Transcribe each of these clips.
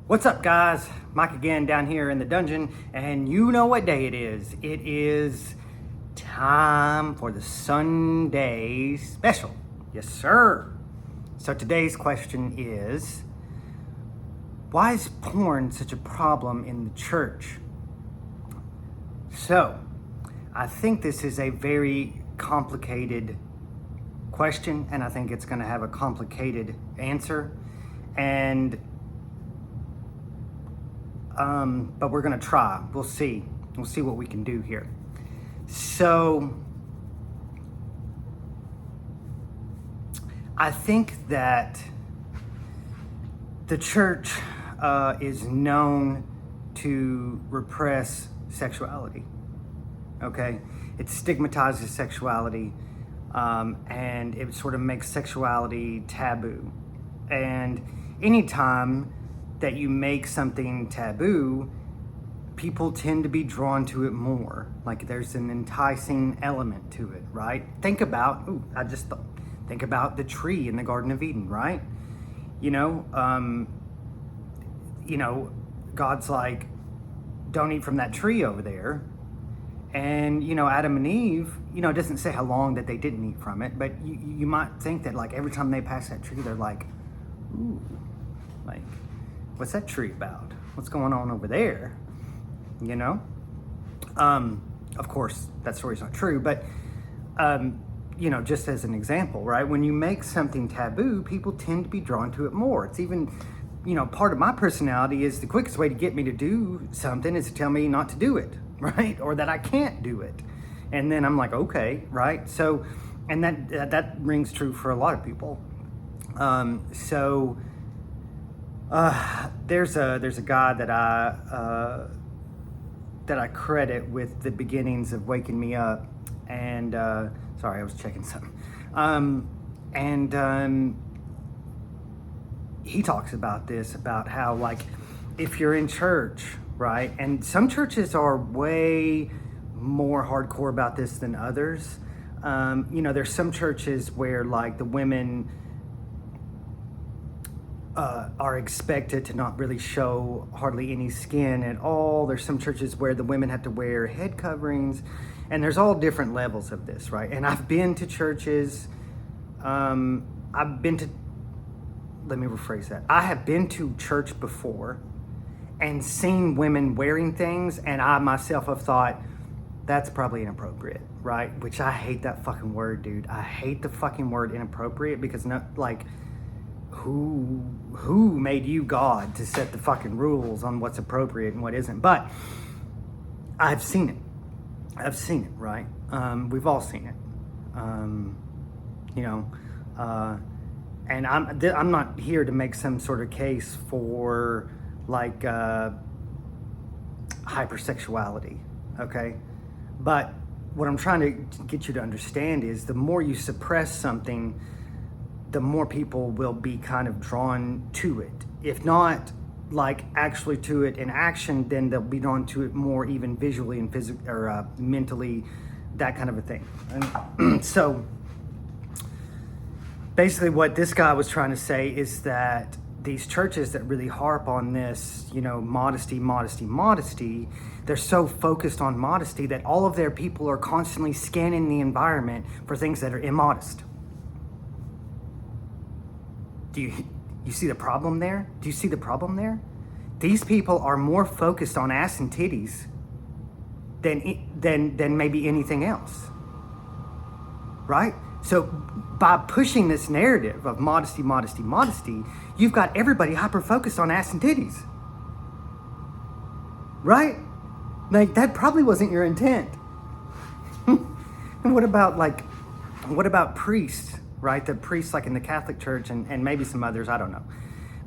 What's up, guys? Mike again down here in the dungeon, and you know what day it is. It is time for the Sunday special. Yes, sir. So today's question is, why is porn such a problem in the church? So, I think this is a very complicated question, and I think it's going to have a complicated answer. But we're gonna try. We'll see what we can do here. So I think that the church is known to repress sexuality. Okay, it stigmatizes sexuality, and it sort of makes sexuality taboo. And anytime that you make something taboo, people tend to be drawn to it more. Like there's an enticing element to it, right? Think about the tree in the Garden of Eden, right? God's like, don't eat from that tree over there. And, Adam and Eve, it doesn't say how long that they didn't eat from it, but you might think that like every time they pass that tree, they're like, ooh, like, what's that tree about? What's going on over there? Of course, that story's not true, but, just as an example, right? When you make something taboo, people tend to be drawn to it more. It's even, part of my personality is the quickest way to get me to do something is to tell me not to do it, right? Or that I can't do it. And then I'm like, okay, right? So, and that rings true for a lot of people. There's a guy that I credit with the beginnings of Waking Me Up, and sorry, I was checking something. He talks about this, about how like if you're in church, right, and some churches are way more hardcore about this than others. There's some churches where like the women are expected to not really show hardly any skin at all. There's some churches where the women have to wear head coverings, and there's all different levels of this, right? And I've been to churches, let me rephrase that. I have been to church before and seen women wearing things, and I myself have thought, that's probably inappropriate, right? Which I hate that fucking word, dude. I hate the fucking word inappropriate, because who made you God to set the fucking rules on what's appropriate and what isn't? But I've seen it, right? We've all seen it, and I'm not here to make some sort of case for like hypersexuality, okay? But what I'm trying to get you to understand is the more you suppress something, the more people will be kind of drawn to it. If not like actually to it in action, then they'll be drawn to it more even visually and physically or mentally, that kind of a thing. And so basically what this guy was trying to say is that these churches that really harp on this, modesty, they're so focused on modesty that all of their people are constantly scanning the environment for things that are immodest. Do you see the problem there? Do you see the problem there? These people are more focused on ass and titties than maybe anything else, right? So by pushing this narrative of modesty, you've got everybody hyper-focused on ass and titties, right? Like that probably wasn't your intent. And what about priests? Right, the priests like in the Catholic Church and maybe some others, I don't know,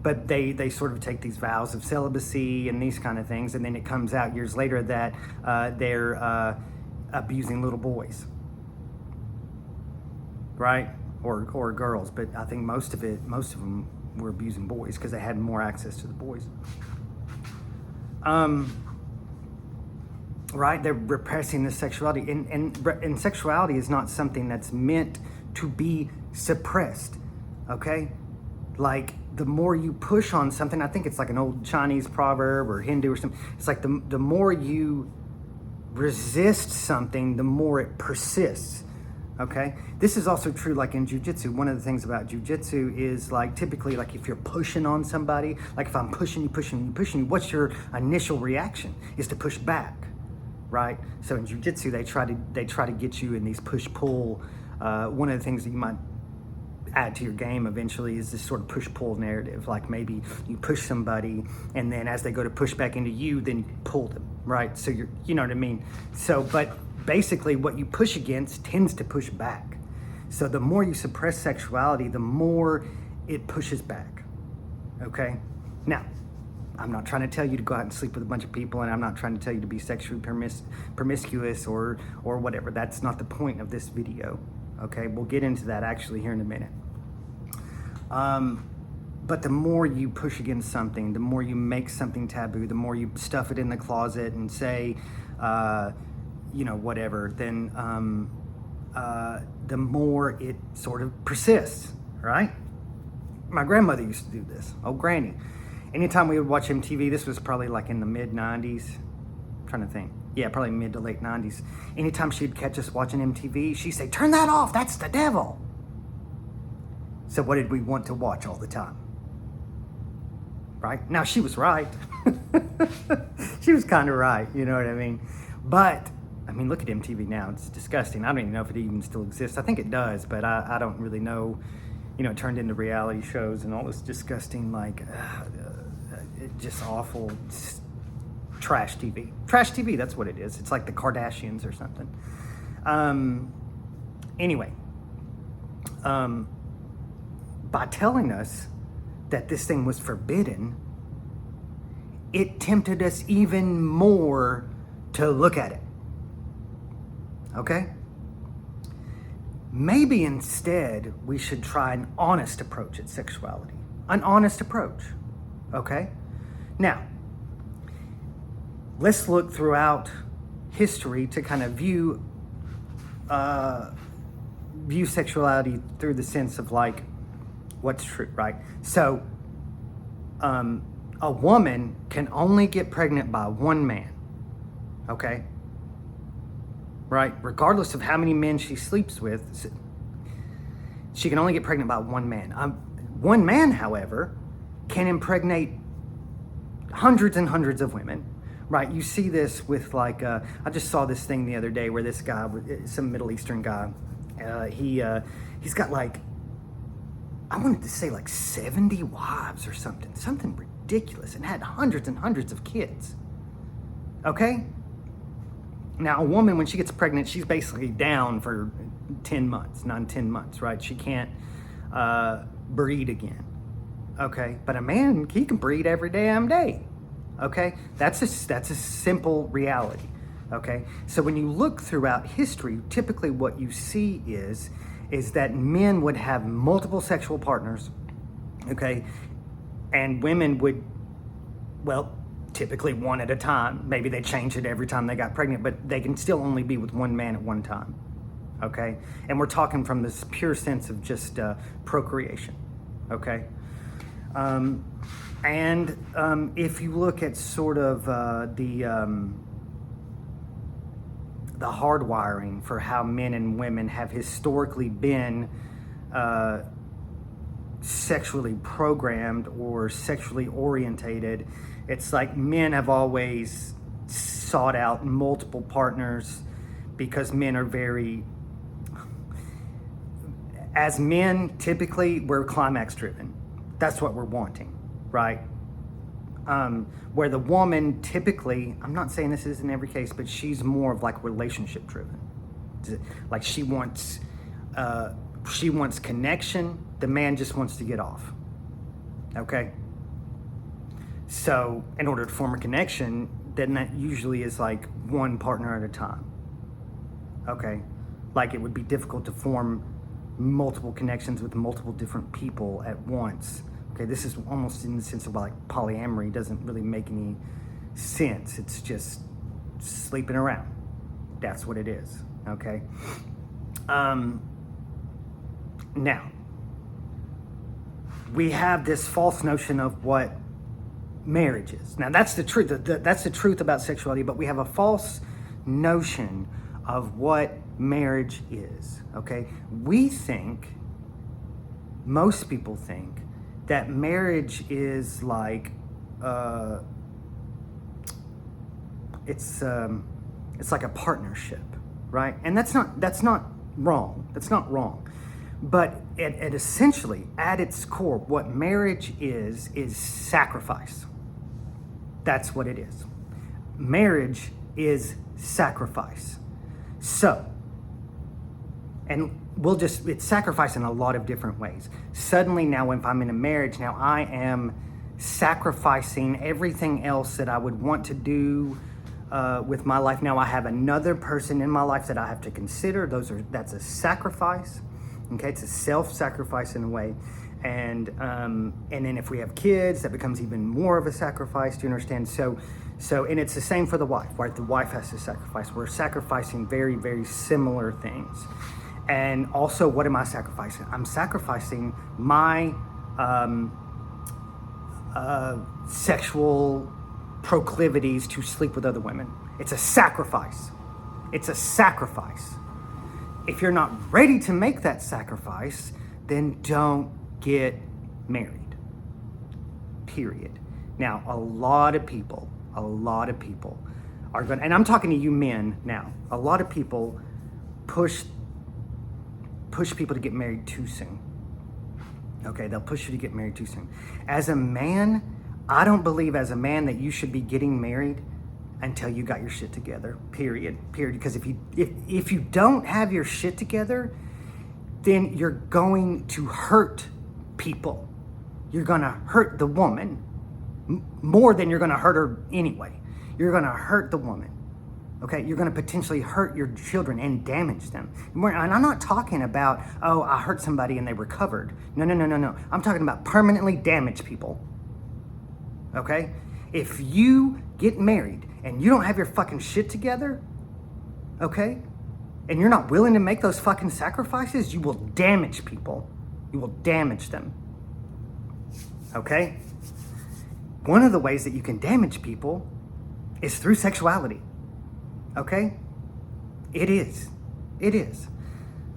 but they sort of take these vows of celibacy and these kind of things, and then it comes out years later that they're abusing little boys, right, or girls. But I think most of them were abusing boys because they had more access to the boys. Right, they're repressing the sexuality, and sexuality is not something that's meant to be suppressed, okay? Like the more you push on something, I think it's like an old Chinese proverb or Hindu or something. It's like the more you resist something, the more it persists. Okay, this is also true like in jiu-jitsu. One of the things about jiu-jitsu is like typically like if you're pushing on somebody, like if I'm pushing you, what's your initial reaction? Is to push back, right? So in jiu-jitsu, they try to get you in these push-pull. One of the things that you might add to your game eventually is this sort of push-pull narrative. Like maybe you push somebody, and then as they go to push back into you, then you pull them, right? So you know what I mean? So, but basically what you push against tends to push back. So the more you suppress sexuality, the more it pushes back, okay? Now, I'm not trying to tell you to go out and sleep with a bunch of people, and I'm not trying to tell you to be sexually promiscuous or whatever. That's not the point of this video, okay? We'll get into that actually here in a minute. But the more you push against something, the more you make something taboo, the more you stuff it in the closet and say, whatever, then the more it sort of persists, right? My grandmother used to do this, oh granny. Anytime we would watch MTV, this was probably like in the mid 90s, I'm trying to think. Yeah, probably mid to late 90s. Anytime she'd catch us watching MTV, she'd say, turn that off, that's the devil. So what did we want to watch all the time? Right? Now, she was right. She was kind of right, you know what I mean? But, I mean, look at MTV now. It's disgusting. I don't even know if it even still exists. I think it does, but I don't really know. You know, it turned into reality shows and all this disgusting, like, just awful trash TV. Trash TV, that's what it is. It's like the Kardashians or something. Anyway, by telling us that this thing was forbidden, it tempted us even more to look at it. Okay? Maybe instead we should try an honest approach at sexuality. An honest approach. Okay? Now, let's look throughout history to kind of view sexuality through the sense of like what's true, right? So, a woman can only get pregnant by one man, okay? Right? Regardless of how many men she sleeps with, she can only get pregnant by one man. One man, however, can impregnate hundreds and hundreds of women, right? You see this with like, I just saw this thing the other day where this guy, some Middle Eastern guy, he's got like, I wanted to say like 70 wives or something ridiculous, and had hundreds and hundreds of kids, okay? Now, a woman, when she gets pregnant, she's basically down for 10 months, 9-10 months, right? She can't breed again, okay? But a man, he can breed every damn day, okay? That's a simple reality, okay? So when you look throughout history, typically what you see is that men would have multiple sexual partners, okay? And women would, well, typically one at a time. Maybe they change it every time they got pregnant, but they can still only be with one man at one time, okay? And we're talking from this pure sense of just procreation, okay? If you look at sort of the hardwiring for how men and women have historically been sexually programmed or sexually orientated, it's like men have always sought out multiple partners because men are as men, typically we're climax driven. That's what we're wanting, right? Where the woman typically, I'm not saying this is in every case, but she's more of like relationship driven. Like she wants connection. The man just wants to get off. Okay. So in order to form a connection, then that usually is like one partner at a time. Okay. Like it would be difficult to form multiple connections with multiple different people at once. Okay, this is almost in the sense of like polyamory. Doesn't really make any sense. It's just sleeping around. That's what it is, okay? Now, we have this false notion of what marriage is. Now, that's the truth. That's the truth about sexuality, but we have a false notion of what marriage is, okay? Most people think that marriage is like, it's like a partnership, right? And that's not wrong. That's not wrong. But it essentially, at its core, what marriage is sacrifice. That's what it is. Marriage is sacrifice. So, and it's sacrifice in a lot of different ways. Suddenly now, if I'm in a marriage, now I am sacrificing everything else that I would want to do with my life. Now I have another person in my life that I have to consider. That's a sacrifice. Okay, it's a self-sacrifice in a way. And then if we have kids, that becomes even more of a sacrifice. Do you understand? So, and it's the same for the wife, right? The wife has to sacrifice. We're sacrificing very, very similar things. And also, what am I sacrificing? I'm sacrificing my sexual proclivities to sleep with other women. It's a sacrifice. It's a sacrifice. If you're not ready to make that sacrifice, then don't get married. Period. Now, a lot of people are going, and I'm talking to you men now, a lot of people push people to get married too soon. Okay, they'll push you to get married too soon. As a man, I don't believe as a man that you should be getting married until you got your shit together, period. Because if you don't have your shit together, then you're going to hurt people. You're gonna hurt the woman more than you're gonna hurt her anyway. You're gonna hurt the woman, okay? You're gonna potentially hurt your children and damage them. And I'm not talking about, oh, I hurt somebody and they recovered. No. I'm talking about permanently damaged people, okay? If you get married and you don't have your fucking shit together, okay, and you're not willing to make those fucking sacrifices, you will damage people. You will damage them, okay? One of the ways that you can damage people is through sexuality, okay? It is,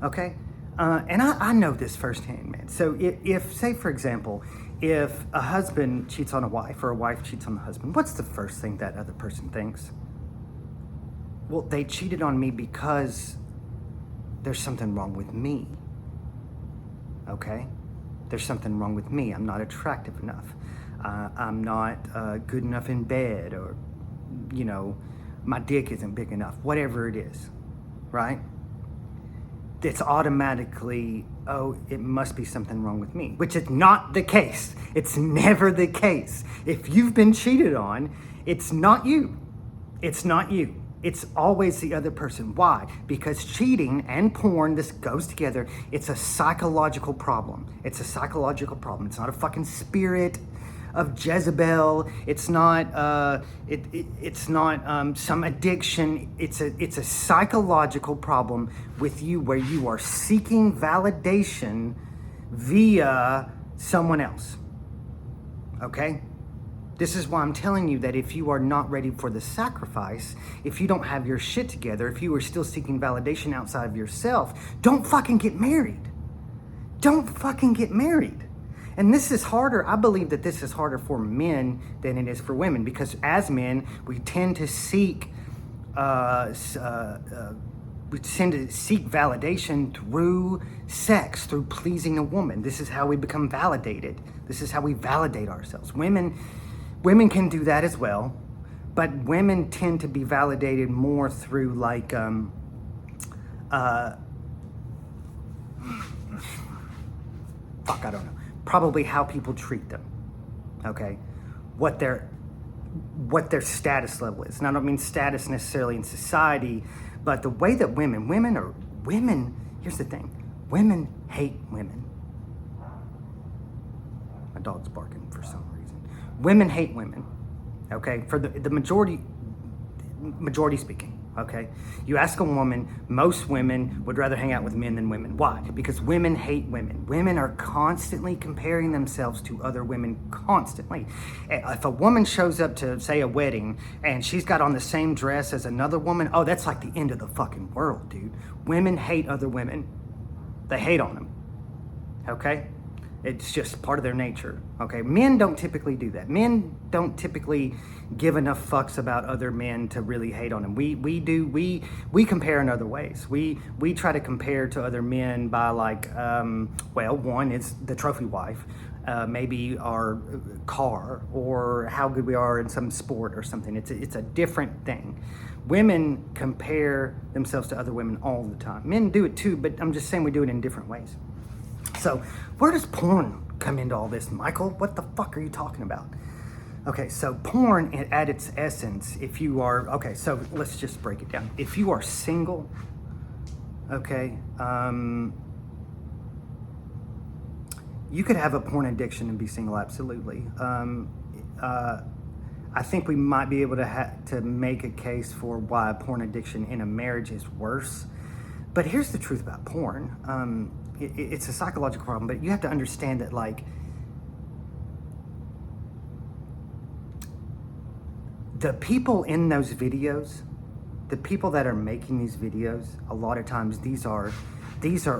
okay? And I know this firsthand, man. So if, say for example, if a husband cheats on a wife or a wife cheats on the husband, what's the first thing that other person thinks? Well, they cheated on me because there's something wrong with me, okay? There's something wrong with me. I'm not attractive enough. I'm not good enough in bed, or, you know, my dick isn't big enough, whatever it is, right? It's automatically, oh, it must be something wrong with me, which is not the case. It's never the case. If you've been cheated on, it's not you. It's not you. It's always the other person. Why? Because cheating and porn, this goes together. It's a psychological problem. It's a psychological problem. It's not a fucking spirit of Jezebel. It's not it's not some addiction. It's a psychological problem with you, where you are seeking validation via someone else. Okay? This is why I'm telling you that if you are not ready for the sacrifice, if you don't have your shit together, if you are still seeking validation outside of yourself, don't fucking get married. Don't fucking get married. And this is harder. I believe that this is harder for men than it is for women, because as men, we tend to seek validation through sex, through pleasing a woman. This is how we become validated. This is how we validate ourselves. Women can do that as well, but women tend to be validated more through like I don't know. Probably how people treat them, okay? What their status level is. And I don't mean status necessarily in society, but the way that women, here's the thing, women hate women. My dog's barking for some reason. Women hate women, okay? For the majority speaking, Okay, you ask a woman, most women would rather hang out with men than women. Why? Because women hate women. Women are constantly comparing themselves to other women, constantly. If a woman shows up to, say, a wedding and she's got on the same dress as another woman, oh, that's like the end of the fucking world, dude. Women hate other women. They hate on them. Okay? It's just part of their nature, okay? Men don't typically do that. Men don't typically give enough fucks about other men to really hate on them. We compare in other ways. We try to compare to other men by like, well, one is the trophy wife, maybe our car, or how good we are in some sport or something. It's a different thing. Women compare themselves to other women all the time. Men do it too, but I'm just saying we do it in different ways. So where does porn come into all this, Michael? What the fuck are you talking about? Okay, so porn at its essence, if you are, okay, so let's just break it down. If you are single, okay, you could have a porn addiction and be single, absolutely. I think we might be able to make a case for why porn addiction in a marriage is worse. But here's the truth about porn. It's a psychological problem, but you have to understand that, like, the people in those videos, the people that are making these videos, a lot of times these are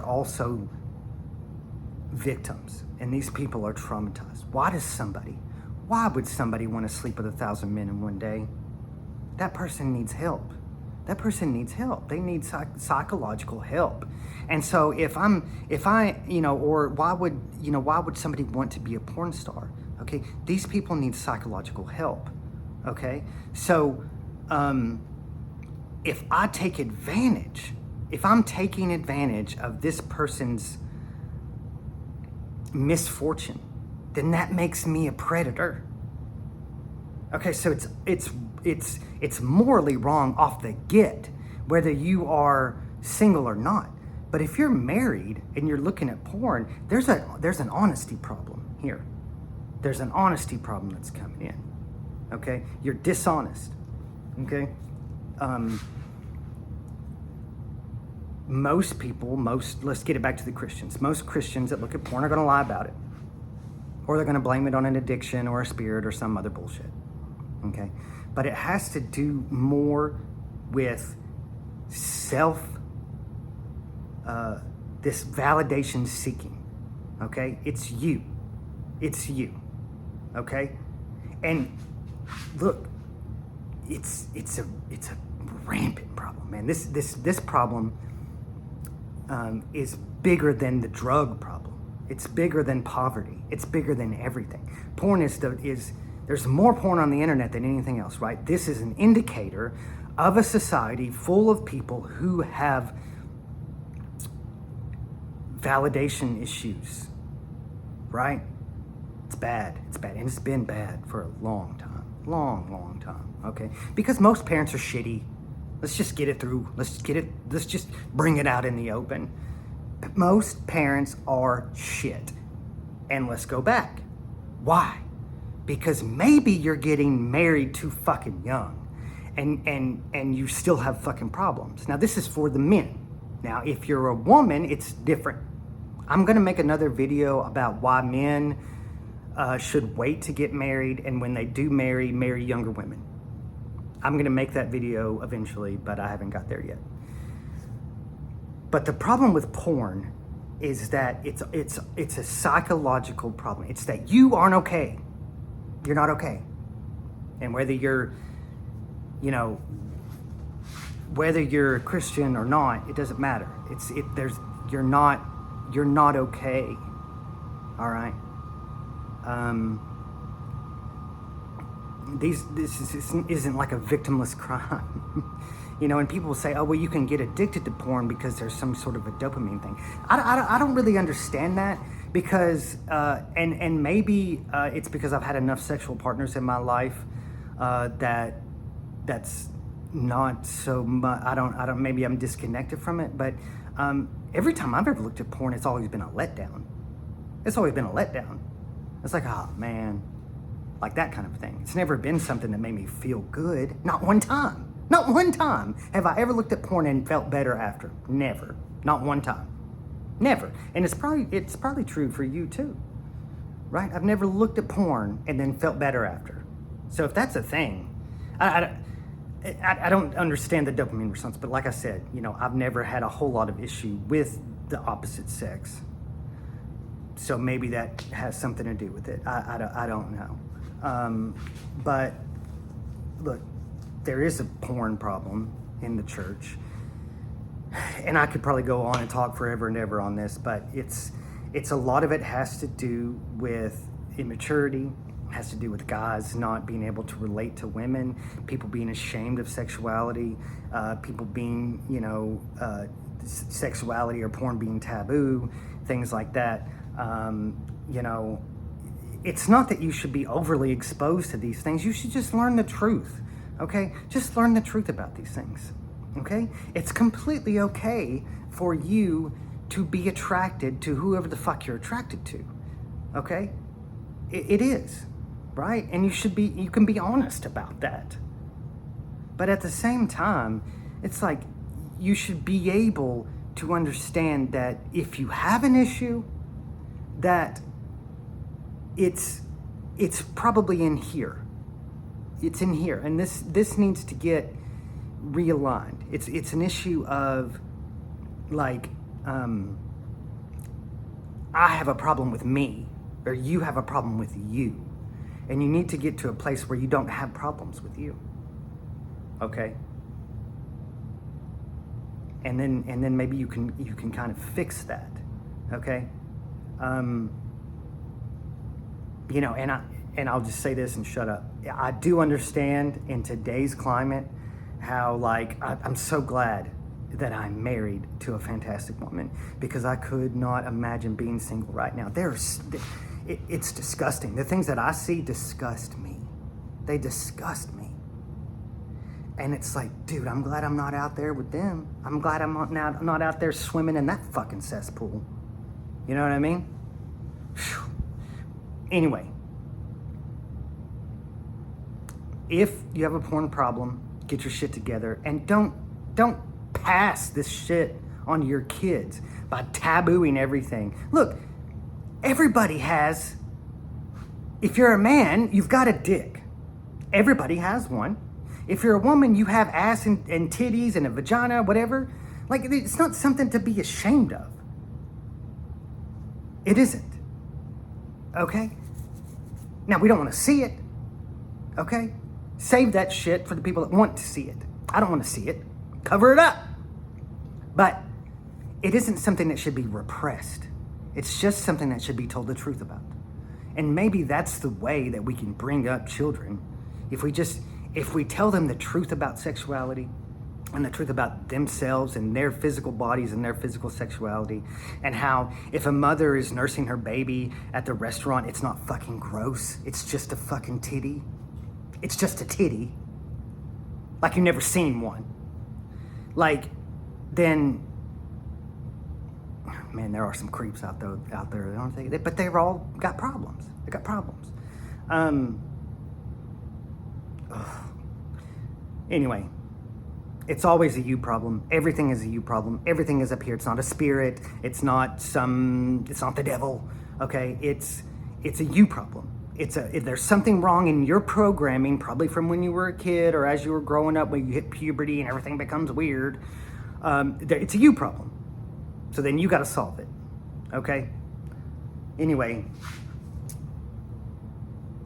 also victims, and these people are traumatized. Why would somebody want to sleep with 1,000 men in one day? That person needs help. That person needs help. They need psychological help. And so why would somebody want to be a porn star? Okay, these people need psychological help. Okay, so if I'm taking advantage of this person's misfortune, then that makes me a predator. Okay, so it's morally wrong off the get, whether you are single or not. But if you're married and you're looking at porn, there's an honesty problem here. There's an honesty problem that's coming in. Okay, you're dishonest. Okay, let's get it back to the Christians. Most Christians that look at porn are going to lie about it, or they're going to blame it on an addiction or a spirit or some other bullshit. Okay, but it has to do more with this validation seeking. Okay, it's you. Okay, and look, it's a rampant problem, man. This problem is bigger than the drug problem. It's bigger than poverty. It's bigger than everything. Porn there's more porn on the internet than anything else, right? This is an indicator of a society full of people who have validation issues, right? It's bad, and it's been bad for a long time, okay? Because most parents are shitty. Let's just get it through. Let's just bring it out in the open. Most parents are shit. And let's go back. Why? Because maybe you're getting married too fucking young and you still have fucking problems. Now, this is for the men. Now, if you're a woman, it's different. I'm gonna make another video about why men should wait to get married, and when they do marry younger women. I'm gonna make that video eventually, but I haven't got there yet. But the problem with porn is that it's a psychological problem. It's that you aren't okay. You're not okay. And whether you're a Christian or not, it doesn't matter. You're not okay. All right. This isn't like a victimless crime. And people will say, oh, well, you can get addicted to porn because there's some sort of a dopamine thing. I don't really understand that, because, and maybe it's because I've had enough sexual partners in my life that's not so much, maybe I'm disconnected from it, but every time I've ever looked at porn, it's always been a letdown. It's like, oh man, like that kind of thing. It's never been something that made me feel good. Not one time. Not one time have I ever looked at porn and felt better after. Never. Not one time. Never. And it's probably true for you too, right? I've never looked at porn and then felt better after. So if that's a thing, I don't understand the dopamine response, but like I said, I've never had a whole lot of issue with the opposite sex. So maybe that has something to do with it. I don't know. But look, there is a porn problem in the church. And I could probably go on and talk forever and ever on this, but it's a lot of it has to do with immaturity, has to do with guys not being able to relate to women, people being ashamed of sexuality, people being, sexuality or porn being taboo, things like that. It's not that you should be overly exposed to these things. You should just learn the truth, okay? Just learn the truth about these things. Okay? It's completely okay for you to be attracted to whoever the fuck you're attracted to. Okay? It is, right? And you can be honest about that. But at the same time, it's like you should be able to understand that if you have an issue, that it's probably in here. It's in here. And this needs to get realigned. It's an issue of like I have a problem with me, or you have a problem with you, and you need to get to a place where you don't have problems with you. Okay? And then maybe you can kind of fix that. Okay? And I'll just say this and shut up. I do understand in today's climate how I'm so glad that I'm married to a fantastic woman, because I could not imagine being single right now. It's disgusting. The things that I see disgust me. They disgust me. And it's like, dude, I'm glad I'm not out there with them. I'm glad I'm not out there swimming in that fucking cesspool. You know what I mean? Whew. Anyway, if you have a porn problem, get your shit together, and don't pass this shit on your kids by tabooing everything. Look, everybody has, if you're a man, you've got a dick. Everybody has one. If you're a woman, you have ass and titties and a vagina, whatever. Like, it's not something to be ashamed of. It isn't. Okay? Now, we don't want to see it. Okay? Save that shit for the people that want to see it. I don't want to see it. Cover it up. But it isn't something that should be repressed. It's just something that should be told the truth about. And maybe that's the way that we can bring up children. If we tell them the truth about sexuality and the truth about themselves and their physical bodies and their physical sexuality, and how if a mother is nursing her baby at the restaurant, it's not fucking gross. It's just a fucking titty. It's just a titty. Like you've never seen one. Like, then, man, there are some creeps out there, don't they? But they've all got problems. They got problems. Anyway, it's always a you problem. Everything is a you problem. Everything is up here. It's not a spirit. It's not the devil. Okay, it's a you problem. If there's something wrong in your programming, probably from when you were a kid or as you were growing up, when you hit puberty and everything becomes weird. It's a you problem. So then you got to solve it. Okay. Anyway,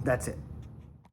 that's it.